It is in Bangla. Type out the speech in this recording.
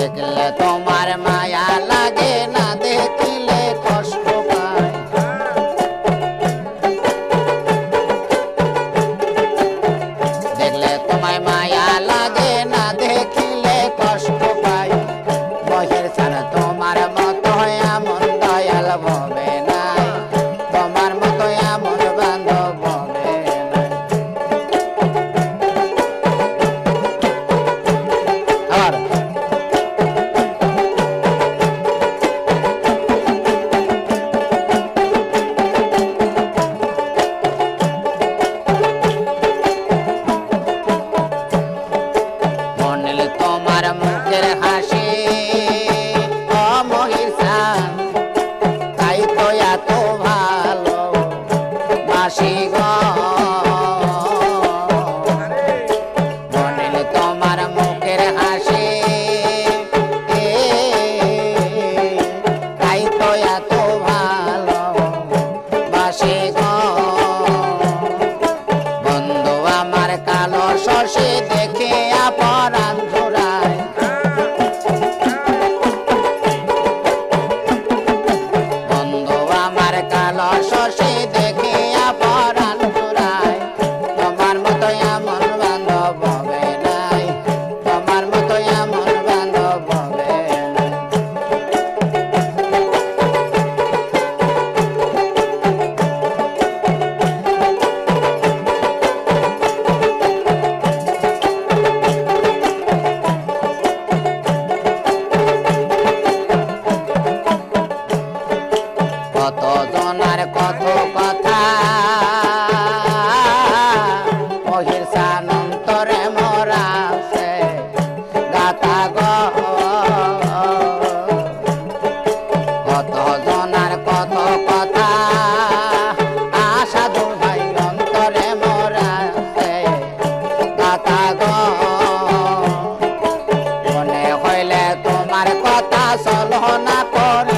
দেখলে তোমার মায়া লাগে না দেখিলে কষ্ট পায় দেখলে তোমায় মায়া লাগে না দেখিলে কষ্ট পায় বহের ছাড়া তোমার মতো এমন দয়াল হবে নাই তোমার মতো এমন বান্ধব হবে নাই আর তোমার মুখের হাসি অমহিষান তাই তো এত ভালো বাসি গো মনিল তোমার মুখের হাসি তাই তো এত ভালো বাসি গো বন্ধু আমার কালো শশী দেখে আপরান জোড়ায় বন্ধু আমার কালো শশী দেখে আপরান জোড়ায় তোমার মতো এমন বান্ধব হবে নাই তোমার মতো এমন বান্ধব হবে নাই কত জনার কত কথা অহির্ষান অন্তরে মরাছে গাথা গো কত জনার কত কথা আসাধু ভাই অন্তরে মরাছে গাথা গো মনে হইলে তোমার কথা চলনা করে